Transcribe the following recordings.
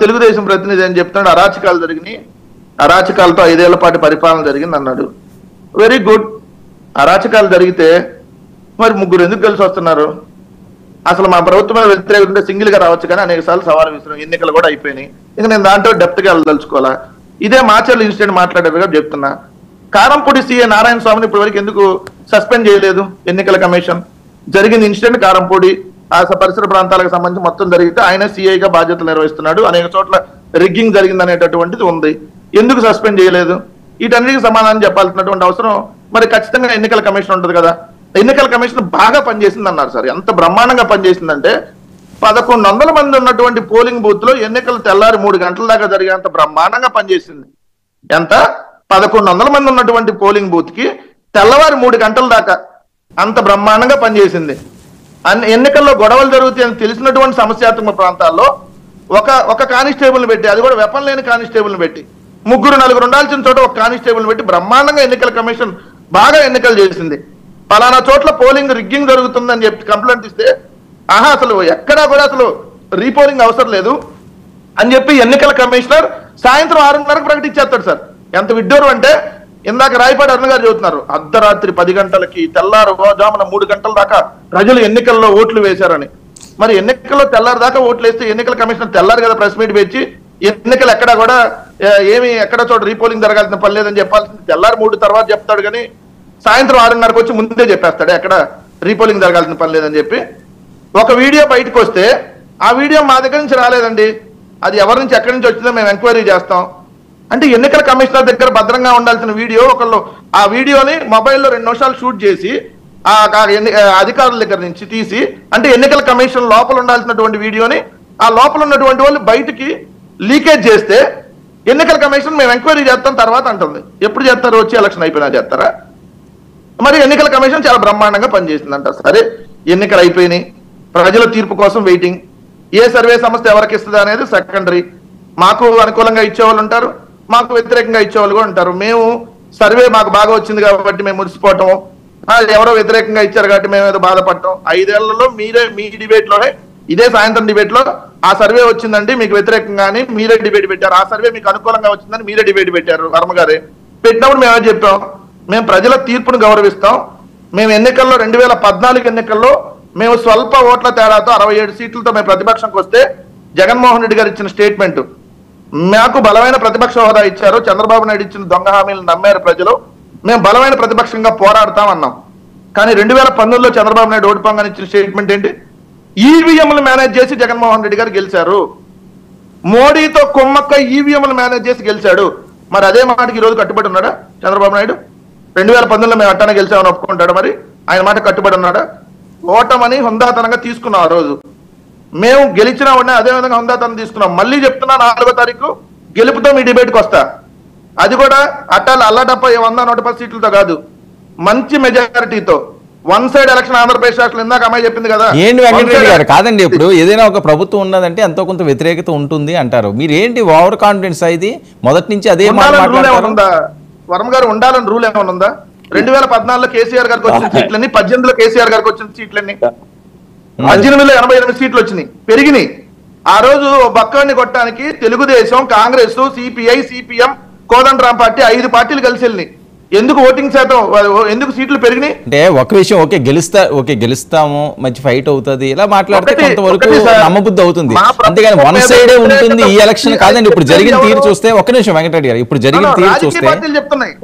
తెలుగుదేశం ప్రతినిధి అని చెప్తున్నాడు అరాచకాలు జరిగినాయి, అరాచకాలతో 5 ఏళ్ల పాటు పరిపాలన జరిగింది అన్నాడు. Very good. అరాచకాలు జరిగితే మరి ముగ్గురు ఎందుకు కలిసి వస్తున్నారు? అసలు మా ప్రభుత్వం మీద వ్యతిరేకత ఉంటే సింగిల్ గా రావచ్చు, కానీ అనేక సార్లు సవాలు విసిరాం, ఎన్నికలు కూడా అయిపోయినాయి. ఇంకా నేను దాంట్లో డెప్త్ గా వెళ్ళదలుచుకోవాలా. ఇదే మాచర్ల ఇన్సిడెంట్ మాట్లాడేదిగా చెప్తున్నా. కారంపూడి సీఏ నారాయణ స్వామిని ఇప్పటి వరకు ఎందుకు సస్పెండ్ చేయలేదు ఎన్నికల కమిషన్? జరిగిన ఇన్సిడెంట్ కారంపూడి ఆ పరిసర ప్రాంతాలకు సంబంధించి మొత్తం జరిగితే ఆయన సీఐగా బాధ్యతలు నిర్వహిస్తున్నాడు, అనేక చోట్ల రిగ్గింగ్ జరిగింది అనేటటువంటిది ఉంది. ఎందుకు సస్పెండ్ చేయలేదు? వీటన్నిటికీ సమాధానం చెప్పాల్సినటువంటి అవసరం మరి ఖచ్చితంగా ఎన్నికల కమిషన్ ఉంటుంది కదా. ఎన్నికల కమిషన్ బాగా పనిచేసింది అన్నారు సార్. ఎంత బ్రహ్మాండంగా పనిచేసిందంటే 1100 మంది ఉన్నటువంటి పోలింగ్ బూత్ లో ఎన్నికలు తెల్లారి 3 గంటల దాకా జరిగేంత బ్రహ్మాండంగా పనిచేసింది. ఎంత? 1100 మంది ఉన్నటువంటి పోలింగ్ బూత్ కి తెల్లవారి 3 గంటల దాకా అంత బ్రహ్మాండంగా పనిచేసింది. ఎన్నికల్లో గొడవలు జరుగుతాయని తెలిసినటువంటి సమస్యాత్మక ప్రాంతాల్లో ఒక కానిస్టేబుల్ పెట్టి, అది కూడా వెపన్ లేని కానిస్టేబుల్ పెట్టి, 3-4 ఉండాల్సిన చోట ఒక కానిస్టేబుల్ పెట్టి బ్రహ్మాండంగా ఎన్నికల కమిషన్ బాగా ఎన్నికలు చేసింది. పలానా చోట్ల పోలింగ్ రిగ్గింగ్ జరుగుతుందని చెప్పి కంప్లైంట్ ఇస్తే అసలు ఎక్కడా కూడా అసలు రీపోలింగ్ అవసరం లేదు అని చెప్పి ఎన్నికల కమిషనర్ సాయంత్రం 6:30కు ప్రకటించేస్తాడు సార్. ఎంత విడ్డూరం అంటే, ఇందాక రాయపాటి అరుణ గారు చెబుతున్నారు అర్ధరాత్రి 10 గంటలకి తెల్లారుజామున 3 గంటల దాకా ప్రజలు ఎన్నికల్లో ఓట్లు వేశారని. మరి ఎన్నికల్లో తెల్లారి దాకా ఓట్లు వేస్తే ఎన్నికల కమిషనర్ తెల్లారు కదా ప్రెస్ మీట్ పెట్టి ఎన్నికలు ఎక్కడా కూడా ఎక్కడ చోట రీపోలింగ్ జరగాల్సిన పని లేదని చెప్పాల్సింది తెల్లారి 3 తర్వాత చెప్తాడు, కానీ సాయంత్రం 6:30కు వచ్చి ముందే చెప్పేస్తాడు ఎక్కడ రీపోలింగ్ జరగాల్సిన పని లేదని చెప్పి. ఒక వీడియో బయటకు వస్తే ఆ వీడియో మా దగ్గర నుంచి రాలేదండి, అది ఎవరి నుంచి ఎక్కడి నుంచి వచ్చిందో మేము ఎంక్వైరీ చేస్తాం అంటే ఎన్నికల కమిషనర్ దగ్గర భద్రంగా ఉండాల్సిన వీడియో ఒకళ్ళు ఆ వీడియోని మొబైల్లో 2 నిమిషాలు షూట్ చేసి ఆ అధికారుల దగ్గర నుంచి తీసి, అంటే ఎన్నికల కమిషన్ లోపల ఉండాల్సినటువంటి వీడియోని ఆ లోపల ఉన్నటువంటి వాళ్ళు బయటికి లీకేజ్ చేస్తే ఎన్నికల కమిషన్ మేము ఎంక్వైరీ చేస్తాం తర్వాత అంటుంది. ఎప్పుడు చేస్తారు? వచ్చి ఎలక్షన్ అయిపోయినా చేస్తారా? మరి ఎన్నికల కమిషన్ చాలా బ్రహ్మాండంగా పనిచేసిందంట. సరే, ఎన్నికలు అయిపోయినాయి, ప్రజల తీర్పు కోసం వెయిటింగ్. ఏ సర్వే సంస్థ ఎవరికి ఇస్తుంది అనేది సెకండరీ. మాకు అనుకూలంగా ఇచ్చేవాళ్ళు ఉంటారు, మాకు వ్యతిరేకంగా ఇచ్చేవాళ్ళు కూడా ఉంటారు. మేము సర్వే మాకు బాగా వచ్చింది కాబట్టి మేము మురిసిపోవటం, ఎవరో వ్యతిరేకంగా ఇచ్చారు కాబట్టి మేము ఏదో బాధపడటం. 5 ఏళ్లలో మీ డిబేట్ లోనే, ఇదే సాయంత్రం డిబేట్ లో ఆ సర్వే వచ్చిందండి మీకు వ్యతిరేకంగానే మీరే డిబేట్ పెట్టారు, ఆ సర్వే మీకు అనుకూలంగా వచ్చిందని మీరే డిబేట్ పెట్టారు. వర్మ గారే పెట్టినప్పుడు మేము ఏమో చెప్పాం, మేము ప్రజల తీర్పును గౌరవిస్తాం. మేము ఎన్నికల్లో 2014 ఎన్నికల్లో మేము స్వల్ప ఓట్ల తేడాతో 67 సీట్లతో మేము ప్రతిపక్షంకి వస్తే జగన్మోహన్ రెడ్డి గారు ఇచ్చిన స్టేట్మెంట్, మాకు బలమైన ప్రతిపక్ష హోదా ఇచ్చారు, చంద్రబాబు నాయుడు ఇచ్చిన దొంగ హామీలను నమ్మారు ప్రజలు, మేము బలమైన ప్రతిపక్షంగా పోరాడతాం అన్నాం. కానీ 2019లో చంద్రబాబు నాయుడు ఓడిపోగానే ఇచ్చిన స్టేట్మెంట్ ఏంటి? ఈవీఎంలు మేనేజ్ చేసి జగన్మోహన్ రెడ్డి గారు గెలిచారు, మోడీతో కుమ్మక్క ఈవీఎంలు మేనేజ్ చేసి గెలిచాడు. మరి అదే మాటకి ఈ రోజు కట్టుబడి ఉన్నాడా చంద్రబాబు నాయుడు? 2019లో మేము అట్టానే గెలిచామని ఒప్పుకుంటాడు, మరి ఆయన మాట కట్టుబడి ఉన్నాడా? ఓటమని హుందాతనంగా తీసుకున్నాం. ఆ రోజు మేము గెలిచినా ఉన్నా అదే విధంగా హుందాతనం తీసుకున్నాం. మళ్ళీ చెప్తున్నా 4వ తారీఖు గెలుపుతో మీ డిబేట్కి వస్తా. అది కూడా అట్టాలు అల్లటప్ప 100-110 సీట్లతో కాదు, మంచి మెజారిటీతో. 1 సైడ్ ఎలక్షన్ ఆంధ్రప్రదేశ్ రాష్ట్రంలో ఇందాక అమ్మాయి చెప్పింది కదా. ఏంటి వెంకటరెడ్డి గారు, కాదండి, ఇప్పుడు ఏదైనా ఒక ప్రభుత్వం ఉన్నదంటే ఎంతో కొంత వ్యతిరేకత ఉంటుంది అంటారు. మీరు ఏంటి ఓవర్ కాన్ఫిడెన్స్ ఇది? మొదటి నుంచి అదే వర్మ గారు ఉండాలని రూల్ ఏమైనా ఉందా? 2014లో కేసీఆర్ గారికి వచ్చిన సీట్లన్నీ, 18లో కేసీఆర్ గారికి వచ్చిన సీట్లన్నీ, 18లో 88 సీట్లు వచ్చినాయి, పెరిగినాయి. ఆ రోజు బక్కడిని కొట్టడానికి Telugu Desam, Congress, CPI, CPM, Kodandaram party 5 పార్టీలు కలిసి వెళ్ళినాయి. ఎందుకు ఓటింగ్ శాతం, ఎందుకు సీట్లు పెరిగినాయి అంటే ఒక విషయం, గెలుస్తాము, మంచి ఫైట్ అవుతుంది, ఇలా మాట్లాడితే కొంతవరకు నమ్మబుద్ధి అవుతుంది. అంతేగాని 1 సైడే ఉంటుంది ఈ ఎలక్షన్ కాదండి. ఇప్పుడు జరిగిన తీరు చూస్తే, ఒక్క నిమిషం వెంకటరెడ్డి గారు, ఇప్పుడు జరిగిన తీరు చూస్తే చెప్తున్నాయి,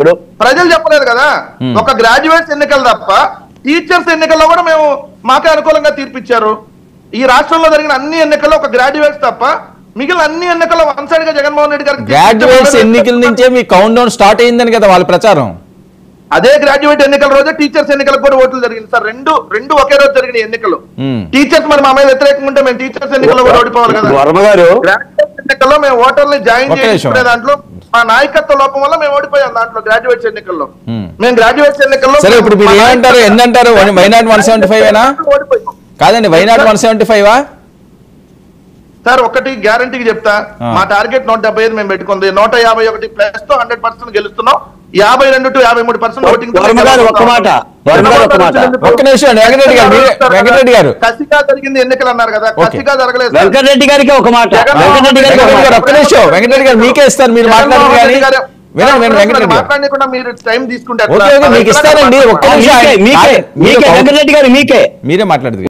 ప్రజలు చెప్పలేదు కదా. ఒక గ్రాడ్యుయేట్స్ ఎన్నికలు తప్ప టీచర్స్ ఎన్నికల్లో కూడా మేము మాకే అనుకూలంగా తీర్పిచ్చారు. ఈ రాష్ట్రంలో జరిగిన అన్ని ఎన్నికల్లో ఒక గ్రాడ్యుయేట్స్ తప్ప మిగిలిన అన్ని ఎన్నికల్లో 1 సైడ్ గా జగన్మోహన్ రెడ్డి గారు గ్రాడ్యుయేట్స్ ఎన్నికల నుంచే మీ కౌంట్ డౌన్ స్టార్ట్ అయిందని కదా వాళ్ళ ప్రచారం. అదే గ్రాడ్యుయేట్ ఎన్నికల రోజే టీచర్స్ ఎన్నికలకు కూడా ఓట్లు జరిగింది సార్. రెండు ఒకే రోజు జరిగిన ఎన్నికలు. టీచర్స్ మరి మా మీద వ్యతిరేకంగా ఉంటే మేము టీచర్స్ ఎన్నికల్లో కూడా ఓడిపోవాలి కదా. గ్రాడ్యుయేట్స్ ఎన్నికల్లో మేము ఓటర్ని జాయిన్ చేసుకునే దాంట్లో మా నాయకత్వ లోపం వల్ల మేము ఓడిపోయాం. దాంట్లో గ్రాడ్యుయేట్స్ ఎన్నికల్లో మేము గ్రాడ్యుయేట్స్ ఎన్నికల్లో సరే ఇప్పుడు మీరు ఏమంటారు, ఎన్నంటారు? వైనాట్ 175 ఓడిపోయాం కాదండి, వైనాట్ 175 సార్. ఒకటి గ్యారంటీకి చెప్తా, మా టార్గెట్ 175 మేము పెట్టుకుంది, 151 ప్లస్ తో 100% గెలుస్తున్నాం. 52 to 53% ఓటింగ్ ఒక్క నిమిషం అండి వెంకటరెడ్డి గారు కసిగా జరిగింది ఎన్నికలు అన్నారు కదా, కసిగా జరగలేదు. వెంకటరెడ్డి గారికి ఒక మాట, ఒక్క నిమిషం వెంకటరెడ్డి గారు మీకే ఇస్తారు, మీరు మాట్లాడారు కానీ మాట్లాడకుండా మీరు టైం తీసుకుంటే మీకు ఇస్తారండి. ఒక్క నిమిషం వెంకటరెడ్డి గారు మీకే మీరే మాట్లాడదు.